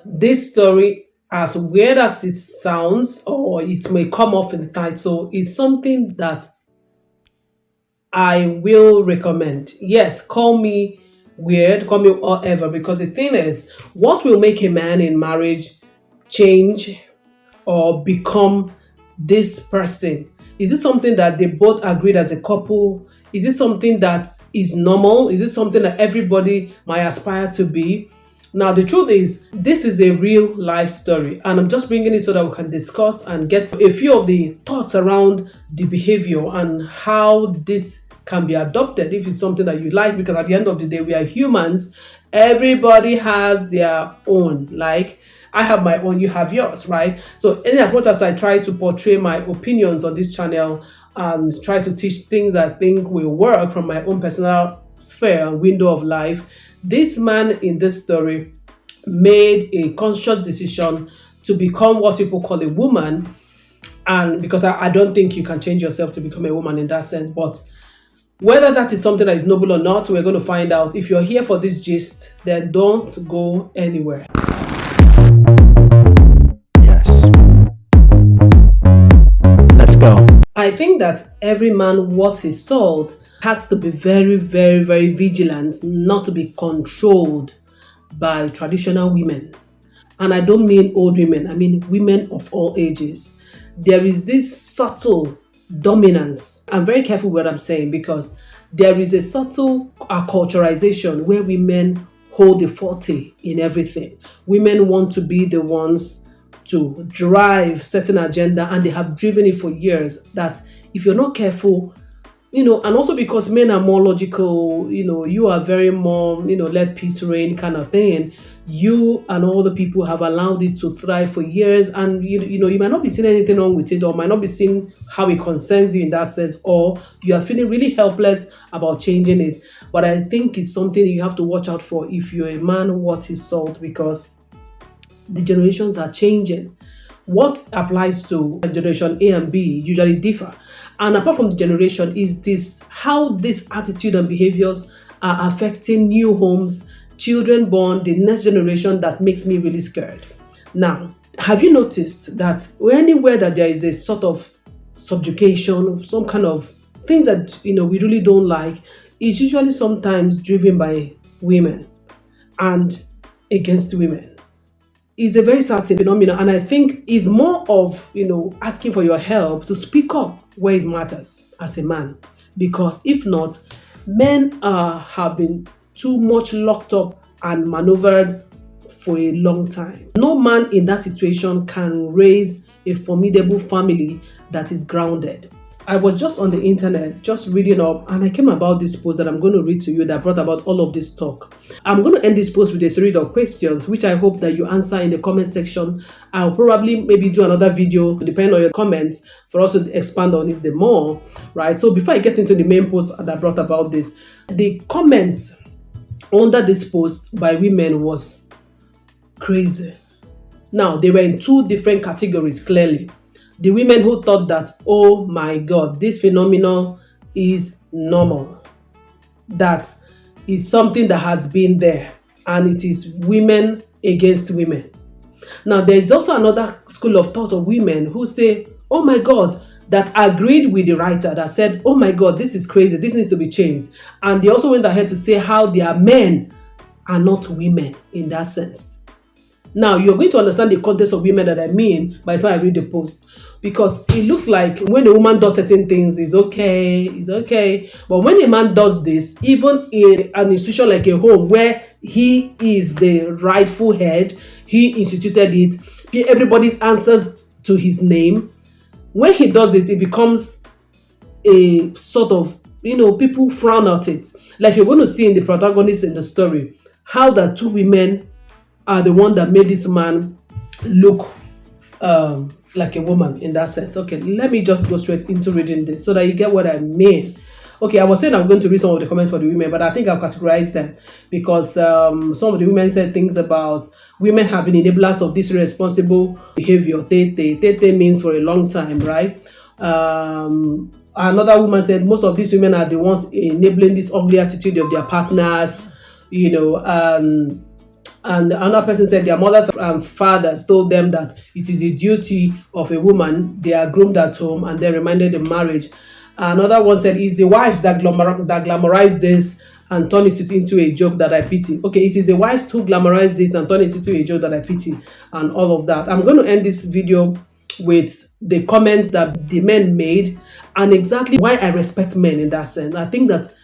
This story, as weird as it sounds, or it may come off in the title, is something that I will recommend. Yes, call me weird, call me whatever, because the thing is, what will make a man in marriage change or become this person? Is it something that they both agreed as a couple? Is it something that is normal? Is it something that everybody might aspire to be? Now, the truth is, this is a real life story, and I'm just bringing it so that we can discuss and get a few of the thoughts around the behavior and how this can be adopted if it's something that you like. Because at the end of the day, we are humans. Everybody has their own. Like, I have my own, you have yours, right? So, in as much as I try to portray my opinions on this channel and try to teach things I think will work from my own personal sphere and window of life, this man in this story made a conscious decision to become what people call a woman. And because I don't think you can change yourself to become a woman in that sense, but whether that is something that is noble or not, we're going to find out. If you're here for this gist, then don't go anywhere. Yes. Let's go. I think that every man worth his salt has to be very, very, very vigilant not to be controlled by traditional women. And I don't mean old women, I mean women of all ages. There is this subtle dominance. I'm very careful what I'm saying because there is a subtle acculturization where women hold the forte in everything. Women want to be the ones to drive certain agenda, and they have driven it for years. That if you're not careful, and also because men are more logical, you are very more, let peace reign kind of thing. You and all the people have allowed it to thrive for years, and you might not be seeing anything wrong with it, or might not be seeing how it concerns you in that sense, or you are feeling really helpless about changing it. But I think it's something you have to watch out for if you're a man worth his salt, because the generations are changing. What applies to generation A and B usually differ. And apart from the generation, is this how this attitude and behaviors are affecting new homes, children born, the next generation, that makes me really scared. Now, have you noticed that anywhere that there is a sort of subjugation, some kind of things that we really don't like, is usually sometimes driven by women and against women? Is a very certain phenomenon, and I think it's more of asking for your help to speak up where it matters as a man, because if not, men have been too much locked up and maneuvered for a long time. No man in that situation can raise a formidable family that is grounded. I was just on the internet, just reading up, and I came about this post that I'm going to read to you that brought about all of this talk. I'm going to end this post with a series of questions, which I hope that you answer in the comment section. I'll probably maybe do another video, depending on your comments, for us to expand on it the more, right? So before I get into the main post that brought about this, the comments under this post by women was crazy. Now, they were in two different categories, clearly. The women who thought that, oh my God, this phenomenon is normal, that it's something that has been there, and it is women against women. Now, there is also another school of thought of women who say, oh my God, that agreed with the writer that said, oh my God, this is crazy, this needs to be changed. And they also went ahead to say how their men are not women in that sense. Now, you're going to understand the context of women that I mean by the time I read the post. Because it looks like when a woman does certain things, it's okay. But when a man does this, even in an institution like a home where he is the rightful head, he instituted it, everybody answers to his name. When he does it, it becomes a sort of, people frown at it. Like you're going to see in the protagonist in the story, how the two women are the one that made this man look like a woman in that sense. Okay, let me just go straight into reading this so that you get what I mean. Okay, I was saying I'm going to read some of the comments for the women, but I think I've categorized them because some of the women said things about women have been enablers of this irresponsible behavior. Tete means for a long time, right? Another woman said most of these women are the ones enabling this ugly attitude of their partners, And another person said their mothers and fathers told them that it is the duty of a woman. They are groomed at home and then reminded in marriage. Another one said it's the wives that glamorize this and turn it into a joke that I pity. Okay, it is the wives who glamorize this and turn it into a joke that I pity and all of that. I'm going to end this video with the comments that the men made and exactly why I respect men in that sense. I think that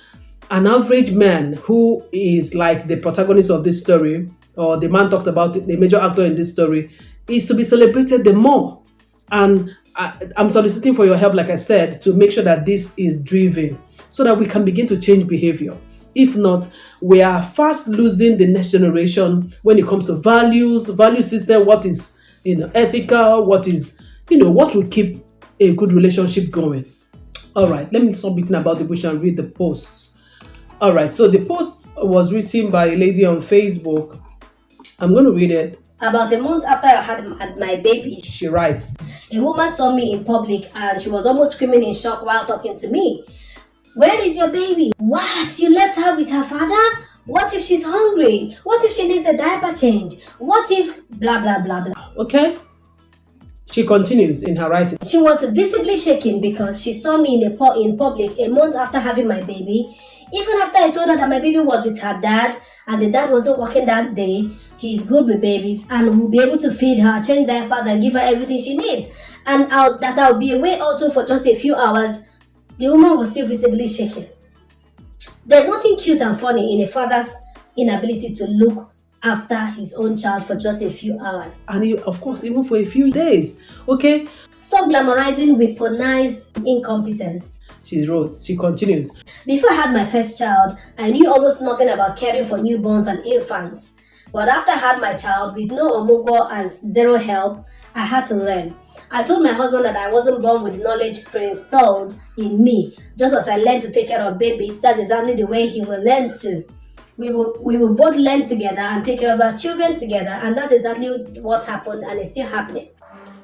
an average man who is like the protagonist of this story, or the man talked about, the major actor in this story, is to be celebrated the more. And I'm soliciting for your help, like I said, to make sure that this is driven so that we can begin to change behavior. If not, we are fast losing the next generation when it comes to values, value system, what is ethical, what is what will keep a good relationship going. All right, let me stop beating about the bush and read the post. All right, so the post was written by a lady on Facebook. I'm going to read it. About a month after I had my baby, She writes, a woman saw me in public and she was almost screaming in shock while talking to me. Where is your baby? What? You left her with her father? What if she's hungry? What if she needs a diaper change? What if blah blah blah blah? okay? She continues in her writing. She was visibly shaking because she saw me in public a month after having my baby. Even after I told her that my baby was with her dad and the dad wasn't working that day, he's good with babies and will be able to feed her, change diapers and give her everything she needs. And that I'll be away also for just a few hours. The woman was still visibly shaking. There's nothing cute and funny in a father's inability to look after his own child for just a few hours. And of course, even for a few days, okay? Stop glamorizing weaponized incompetence. She continues. Before I had my first child, I knew almost nothing about caring for newborns and infants. But after I had my child, with no omugo and zero help, I had to learn. I told my husband that I wasn't born with knowledge pre-installed in me. Just as I learned to take care of babies, that's exactly the way he will learn to. We will both learn together and take care of our children together, and that's exactly what happened and it's still happening.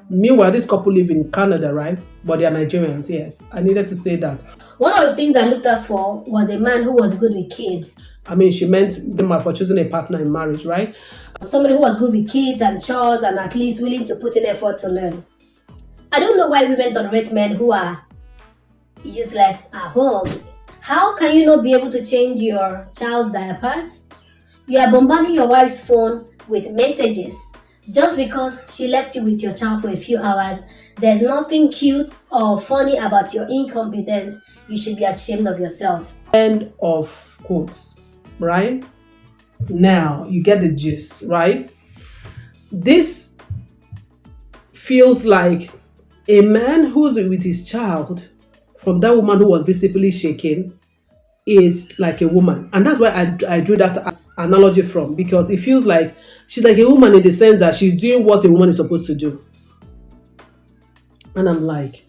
Meanwhile, this couple live in Canada, right? But they are Nigerians, yes. I needed to say that. One of the things I looked out for was a man who was good with kids. I mean, she meant them for choosing a partner in marriage, right? Somebody who was good with kids and chores and at least willing to put in effort to learn. I don't know why women tolerate men who are useless at home. How can you not be able to change your child's diapers? You are bombarding your wife's phone with messages just because she left you with your child for a few hours. There's nothing cute or funny about your incompetence. You should be ashamed of yourself. End of quotes, right? Now, you get the gist, right? This feels like a man who's with his child from that woman who was visibly shaking is like a woman. And that's why I drew that analogy from, because it feels like she's like a woman in the sense that she's doing what a woman is supposed to do. And I'm like,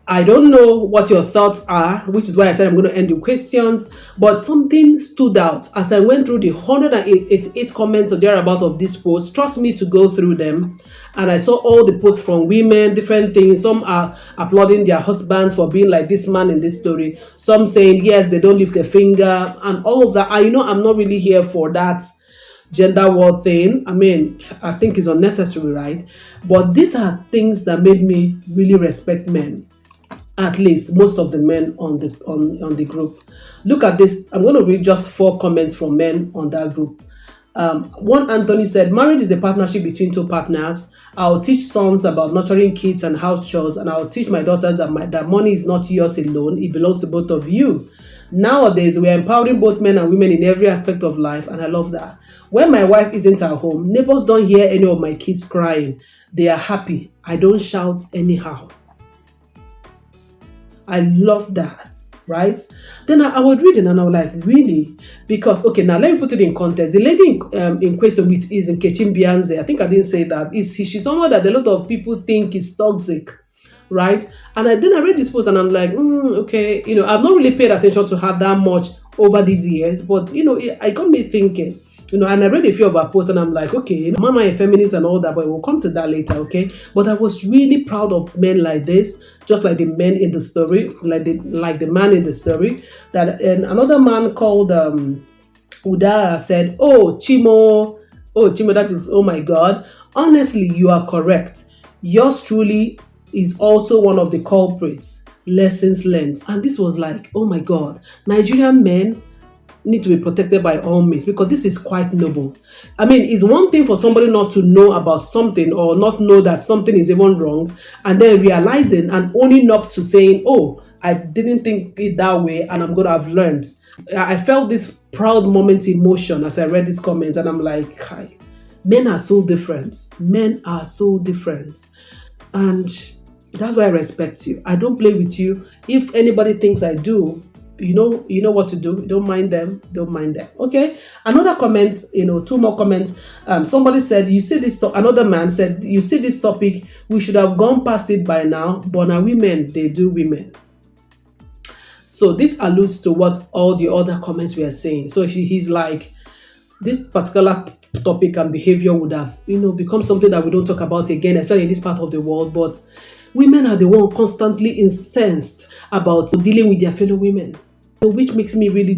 I don't know what your thoughts are, which is why I said I'm going to end the questions, but something stood out as I went through the 188 comments or thereabout of this post. Trust me to go through them. And I saw all the posts from women, different things. Some are applauding their husbands for being like this man in this story. Some saying, yes, they don't lift a finger and all of that. I'm not really here for that gender war thing. I mean, I think it's unnecessary, right? But these are things that made me really respect men. At least most of the men on the group. Look at this. I'm going to read just 4 comments from men on that group. One Anthony said, marriage is a partnership between 2 partners. I'll teach sons about nurturing kids and house chores, and I'll teach my daughters that money is not yours alone. It belongs to both of you. Nowadays, we are empowering both men and women in every aspect of life, and I love that. When my wife isn't at home, neighbors don't hear any of my kids crying. They are happy. I don't shout anyhow. I love that, right? Then I was reading and I was like, really? Because, okay, now let me put it in context. The lady in question, which is in Nkechi Mbianze, I think I didn't say that, she's someone that a lot of people think is toxic, right? And then I read this post and I'm like, okay, I've not really paid attention to her that much over these years, but, it got me thinking. And I read a few of her posts and I'm like, okay, mama a feminist and all that, but we'll come to that later, okay? But I was really proud of men like this, just like the men in the story, like the man in the story. That and another man called Uda said, oh, Chimo, Oh, Chimo, that is, oh my God. Honestly, you are correct. Yours truly is also one of the culprits. Lessons learned. And this was like, oh my God, Nigerian men need to be protected by all means, because this is quite noble. I mean, it's one thing for somebody not to know about something or not know that something is even wrong, and then realizing and owning up to saying, oh, I didn't think it that way and I'm going to have learned. I felt this proud moment emotion as I read this comment, and I'm like, hi, men are so different. Men are so different. And that's why I respect you. I don't play with you. If anybody thinks I do, you know what to do. Don't mind them. Don't mind them. Okay. Another comment, two more comments. Somebody said, you see this. Another man said, you see this topic. We should have gone past it by now. But now women, they do women. So this alludes to what all the other comments were saying. So he's like, this particular topic and behavior would have, become something that we don't talk about again, especially in this part of the world. But women are the one constantly incensed about dealing with their fellow women, which makes me really,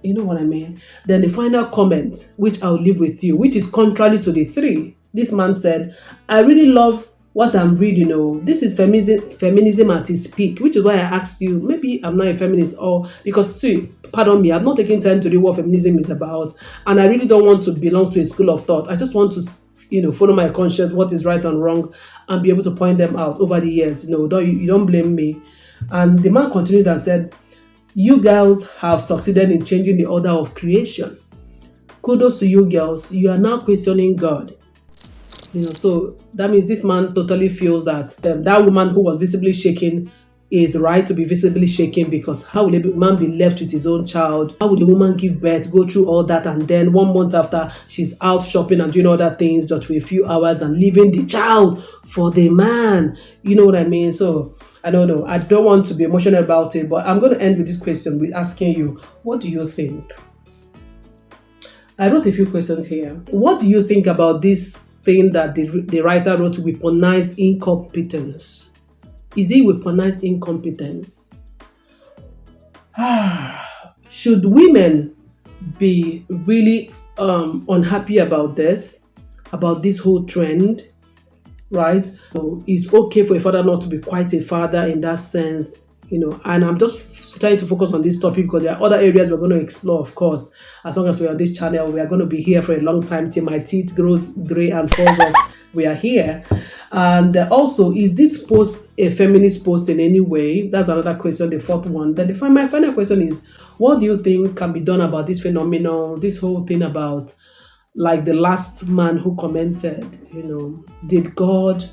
you know what I mean? Then the final comment, which I'll leave with you, which is contrary to the three. This man said, I really love what I'm reading. This is feminism at its peak, which is why I asked you, maybe I'm not a feminist, or because, see, pardon me, I've not taken time to read what feminism is about, and I really don't want to belong to a school of thought. I just want to, follow my conscience, what is right and wrong, and be able to point them out over the years. You don't blame me. And the man continued and said, you girls have succeeded in changing the order of creation. Kudos to you girls. You are now questioning God. So that means this man totally feels that that woman who was visibly shaken is right to be visibly shaken, because how will a man be left with his own child? How would a woman give birth, go through all that, and then 1 month after she's out shopping and doing other things just for a few hours and leaving the child for the man? You know what I mean? So I don't know. I don't want to be emotional about it, but I'm going to end with this question with asking you, what do you think? I wrote a few questions here. What do you think about this thing that the writer wrote, weaponized incompetence? Is it weaponized incompetence? Should women be really unhappy about this whole trend, right? So it's okay for a father not to be quite a father in that sense, and I'm just trying to focus on this topic because there are other areas we're going to explore, of course. As long as we're on this channel, we are going to be here for a long time till my teeth grows gray and falls off. We are here. And also, is this post a feminist post in any way? That's another question, the fourth one. Then my final question is, what do you think can be done about this phenomenon, this whole thing about, like the last man who commented, did God,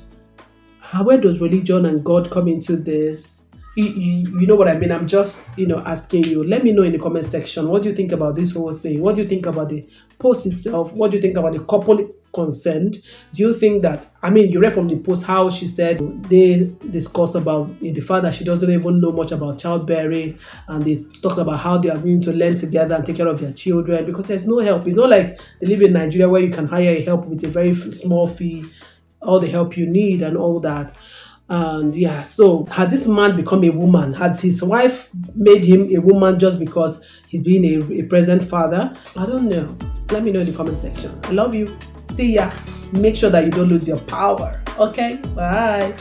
where does religion and God come into this? You know what I mean? I'm just, asking you. Let me know in the comment section. What do you think about this whole thing? What do you think about the post itself? What do you think about the couple consent? Do you think that, you read from the post how she said they discussed about the fact that she doesn't even know much about childbearing, and they talked about how they are going to learn together and take care of their children because there's no help. It's not like they live in Nigeria where you can hire a help with a very small fee, all the help you need and all that. And yeah, so has this man become a woman? Has his wife made him a woman just because he's being a present father? I don't know. Let me know in the comment section. I love you. See ya. Make sure that you don't lose your power. Okay? Bye.